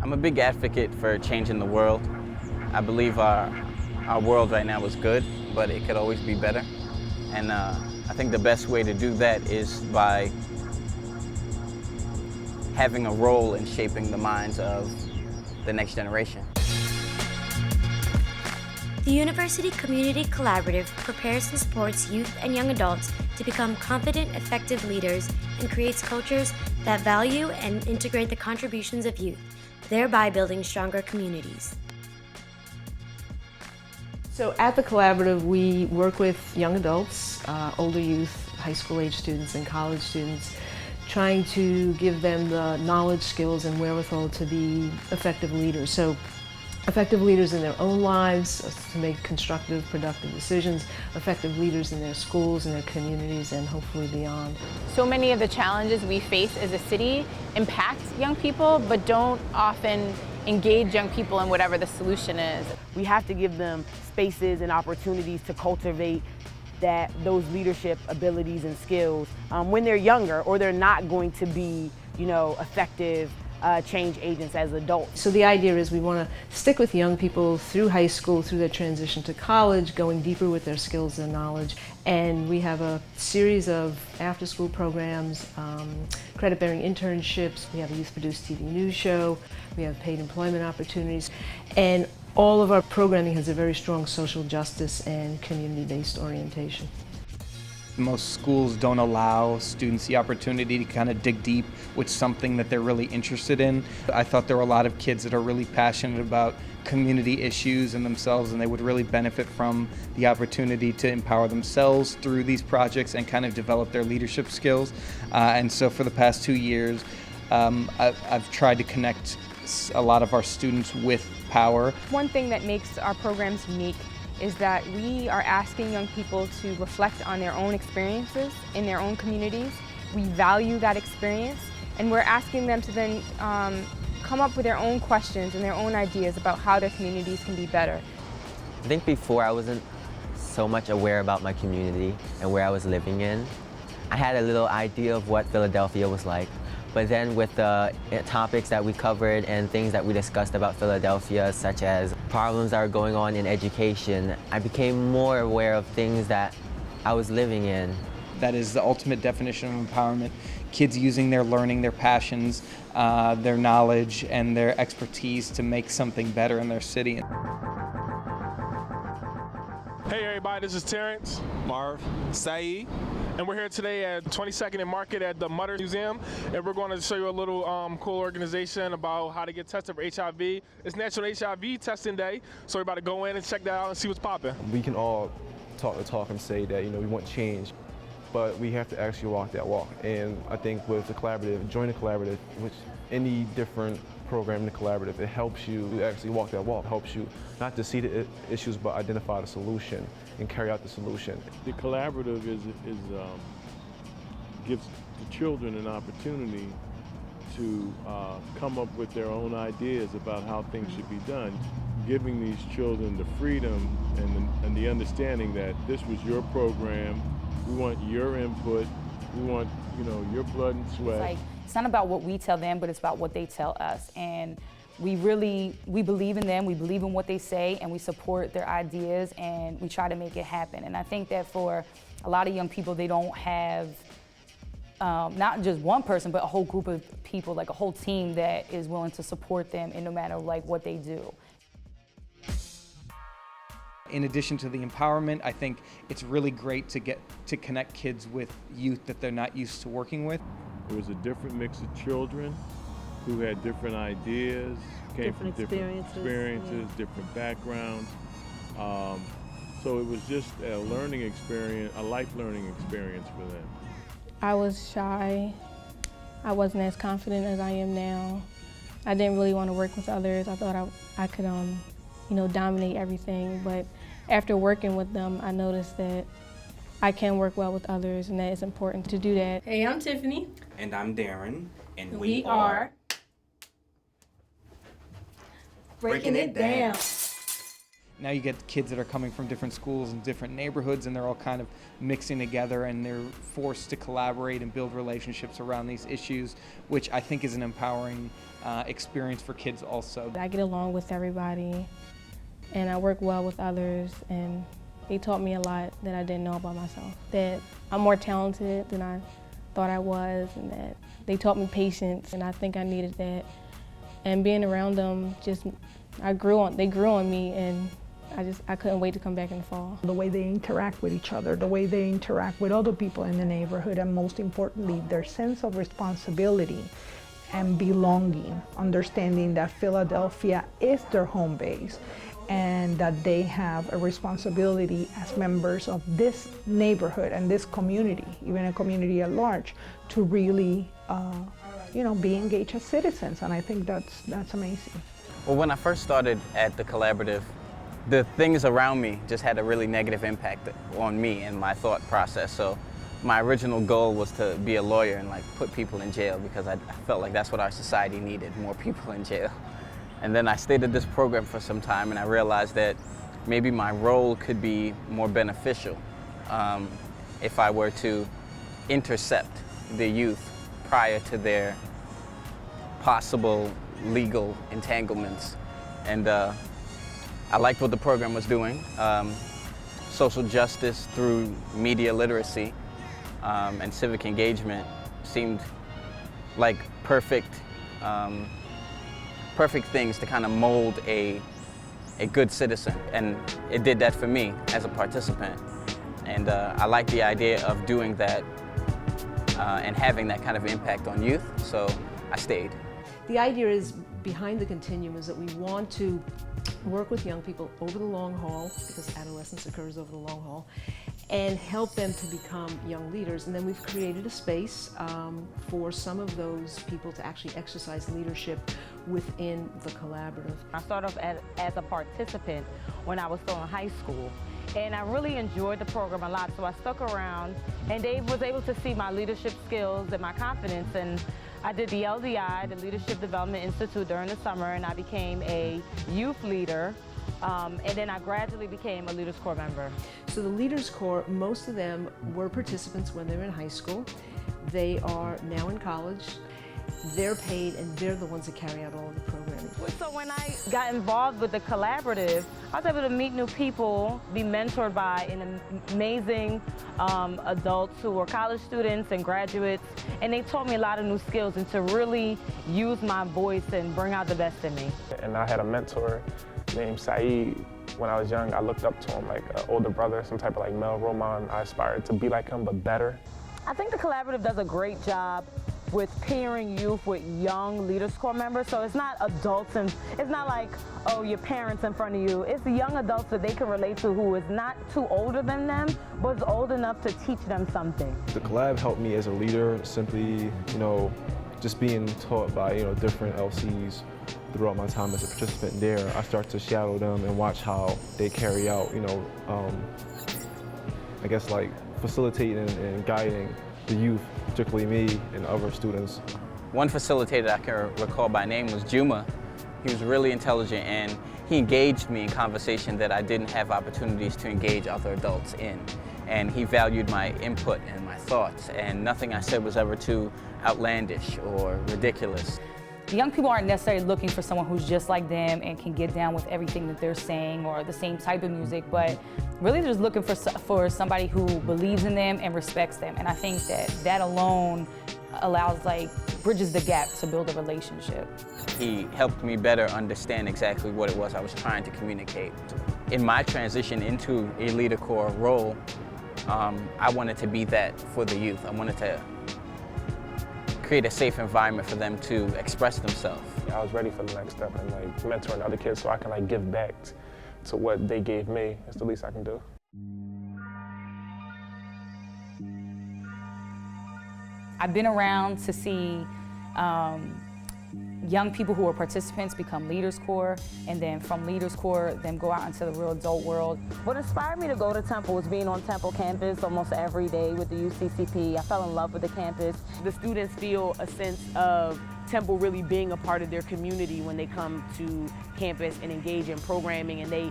I'm a big advocate for changing the world. I believe our world right now is good, but it could always be better. And I think the best way to do that is by having a role in shaping the minds of the next generation. The University Community Collaborative prepares and supports youth and young adults to become confident, effective leaders and creates cultures that value and integrate the contributions of youth, thereby building stronger communities. So at the Collaborative, we work with young adults, older youth, high school age students, and college students, trying to give them the knowledge, skills, and wherewithal to be effective leaders. So effective leaders in their own lives, to make constructive, productive decisions, effective leaders in their schools and their communities, and hopefully beyond. So many of the challenges we face as a city impact young people, but don't often engage young people in whatever the solution is. We have to give them spaces and opportunities to cultivate those leadership abilities and skills when they're younger, or they're not going to be, effective change agents as adults. So the idea is we want to stick with young people through high school, through their transition to college, going deeper with their skills and knowledge. And we have a series of after-school programs, credit-bearing internships, we have a youth-produced TV news show, we have paid employment opportunities, and all of our programming has a very strong social justice and community-based orientation. Most schools don't allow students the opportunity to kind of dig deep with something that they're really interested in. I thought there were a lot of kids that are really passionate about community issues and themselves, and they would really benefit from the opportunity to empower themselves through these projects and kind of develop their leadership skills. And so for the past 2 years, I've tried to connect a lot of our students with power. One thing that makes our programs unique is that we are asking young people to reflect on their own experiences in their own communities. We value that experience, and we're asking them to then come up with their own questions and their own ideas about how their communities can be better. I think before I wasn't so much aware about my community and where I was living in. I had a little idea of what Philadelphia was like, but then with the topics that we covered and things that we discussed about Philadelphia, such as problems that are going on in education, I became more aware of things that I was living in. That is the ultimate definition of empowerment. Kids using their learning, their passions, their knowledge, and their expertise to make something better in their city. Hey everybody, this is Terrence, Marv, Saeed, and we're here today at 22nd and Market at the Mutter Museum, and we're going to show you a little cool organization about how to get tested for HIV. It's National HIV Testing Day, so we're about to go in and check that out and see what's popping. we can all talk the talk and say that, we want change, but we have to actually walk that walk. And I think with the collaborative, join the collaborative, which any different program in the collaborative, it helps you actually walk that walk. It helps you not to see the issues, but identify the solution and carry out the solution. The collaborative gives the children an opportunity to come up with their own ideas about how things should be done, giving these children the freedom and the understanding that this was your program, we want your input, we want your blood and sweat. It's not about what we tell them, but it's about what they tell us. And we believe in them, we believe in what they say, and we support their ideas, and we try to make it happen. And I think that for a lot of young people, they don't have not just one person, but a whole group of people, like a whole team that is willing to support them in no matter what they do. In addition to the empowerment, I think it's really great to get to connect kids with youth that they're not used to working with. It was a different mix of children who had different ideas, came from different experiences, different backgrounds. So it was just a learning experience, a life learning experience for them. I was shy. I wasn't as confident as I am now. I didn't really want to work with others. I thought I could, dominate everything. But after working with them, I noticed that I can work well with others, and that it's important to do that. Hey, I'm Tiffany. And I'm Darren. And we are Breaking It Down. Now you get kids that are coming from different schools and different neighborhoods, and they're all kind of mixing together, and they're forced to collaborate and build relationships around these issues, which I think is an empowering experience for kids also. I get along with everybody, and I work well with others, and they taught me a lot that I didn't know about myself. That I'm more talented than I thought I was, and that they taught me patience, and I think I needed that. And being around them, they grew on me, and I couldn't wait to come back in the fall. The way they interact with each other, the way they interact with other people in the neighborhood, and most importantly, their sense of responsibility and belonging, understanding that Philadelphia is their home base and that they have a responsibility as members of this neighborhood and this community, even a community at large, to really be engaged as citizens. And I think that's amazing. Well, when I first started at the Collaborative, the things around me just had a really negative impact on me and my thought process. So my original goal was to be a lawyer and put people in jail, because I felt like that's what our society needed, more people in jail. And then I stayed at this program for some time, and I realized that maybe my role could be more beneficial if I were to intercept the youth prior to their possible legal entanglements. And I liked what the program was doing. Social justice through media literacy and civic engagement seemed like perfect things to kind of mold a good citizen. And it did that for me as a participant. And I like the idea of doing that and having that kind of impact on youth, so I stayed. The idea is, behind the continuum, is that we want to work with young people over the long haul, because adolescence occurs over the long haul, and help them to become young leaders. And then we've created a space for some of those people to actually exercise leadership within the Collaborative. I started off as a participant when I was still in high school, and I really enjoyed the program a lot, so I stuck around, and Dave was able to see my leadership skills and my confidence, and I did the LDI, the Leadership Development Institute, during the summer, and I became a youth leader, and then I gradually became a Leaders Corps member. So the Leaders Corps, most of them were participants when they were in high school. They are now in college. They're paid, and they're the ones that carry out all of the programming. So when I got involved with the Collaborative, I was able to meet new people, be mentored by amazing adults who were college students and graduates, and they taught me a lot of new skills and to really use my voice and bring out the best in me. And I had a mentor named Saeed. When I was young, I looked up to him like an older brother, some type of male role model. I aspired to be like him, but better. I think the Collaborative does a great job with pairing youth with young Leaders Corps members. So it's not adults, and it's not like, oh, your parents in front of you. It's the young adults that they can relate to, who is not too older than them, but is old enough to teach them something. The Collab helped me as a leader, simply, just being taught by, different LCs throughout my time as a participant there. I start to shadow them and watch how they carry out, facilitating and guiding the youth, particularly me and other students. One facilitator I can recall by name was Juma. He was really intelligent, and he engaged me in conversation that I didn't have opportunities to engage other adults in. And he valued my input and my thoughts, and nothing I said was ever too outlandish or ridiculous. Young people aren't necessarily looking for someone who's just like them and can get down with everything that they're saying or the same type of music, but really they're just looking for somebody who believes in them and respects them. And I think that alone bridges the gap to build a relationship. He helped me better understand exactly what it was I was trying to communicate. In my transition into a Leader Corps role, I wanted to be that for the youth. I wanted to create a safe environment for them to express themselves. I was ready for the next step and mentoring other kids so I can give back to what they gave me. It's the least I can do. I've been around to see young people who are participants become Leaders Corps, and then from Leaders Corps, them go out into the real adult world. What inspired me to go to Temple was being on Temple campus almost every day with the UCCP. I fell in love with the campus. The students feel a sense of Temple really being a part of their community when they come to campus and engage in programming, and they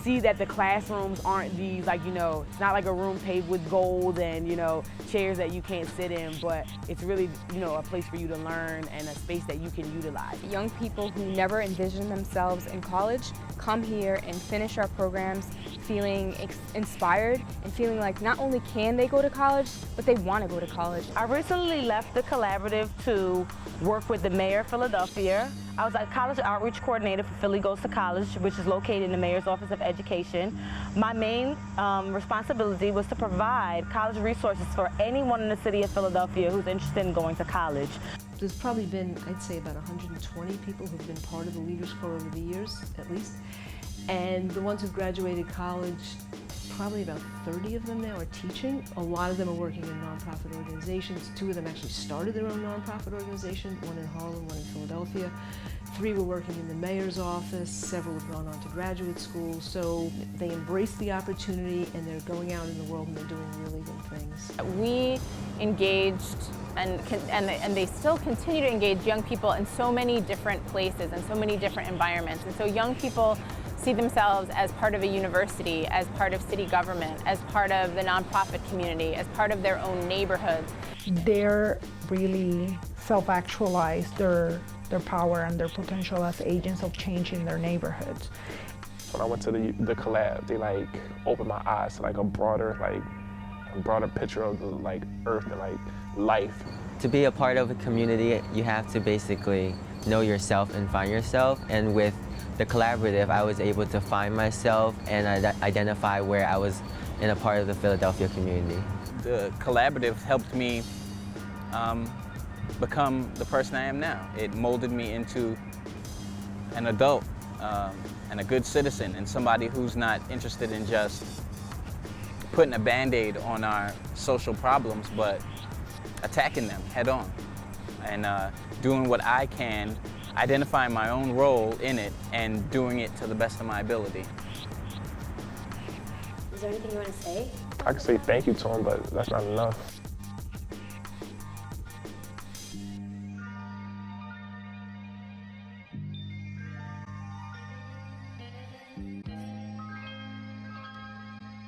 see that the classrooms aren't these, like, you know, it's not like a room paved with gold and, you know, chairs that you can't sit in, but it's really, you know, a place for you to learn and a space that you can utilize. Young people who never envisioned themselves in college come here and finish our programs feeling inspired and feeling like not only can they go to college, but they want to go to college. I recently left the collaborative to work with the Mayor of Philadelphia. I was a college outreach coordinator for Philly Goes to College, which is located in the Mayor's Office of Education. My main responsibility was to provide college resources for anyone in the city of Philadelphia who's interested in going to college. There's probably been, I'd say, about 120 people who've been part of the Leaders Corps over the years, at least. And the ones who've graduated college, probably about 30 of them now are teaching. A lot of them are working in nonprofit organizations. 2 of them actually started their own nonprofit organization, one in Harlem, one in Philadelphia. 3 were working in the mayor's office. Several have gone on to graduate school. So they embrace the opportunity and they're going out in the world and they're doing really good things. We engaged and they still continue to engage young people in so many different places and so many different environments. And so young people see themselves as part of a university, as part of city government, as part of the nonprofit community, as part of their own neighborhoods. They're really self-actualize their power and their potential as agents of change in their neighborhoods. When I went to the collab, they like opened my eyes to like a broader picture of the like earth and like life. To be a part of a community, you have to basically know yourself and find yourself. And with the collaborative, I was able to find myself and identify where I was in a part of the Philadelphia community. The collaborative helped me become the person I am now. It molded me into an adult and a good citizen and somebody who's not interested in just putting a Band-Aid on our social problems, but attacking them head on and doing what I can, identifying my own role in it and doing it to the best of my ability. Is there anything you want to say? I can say thank you to him, but that's not enough.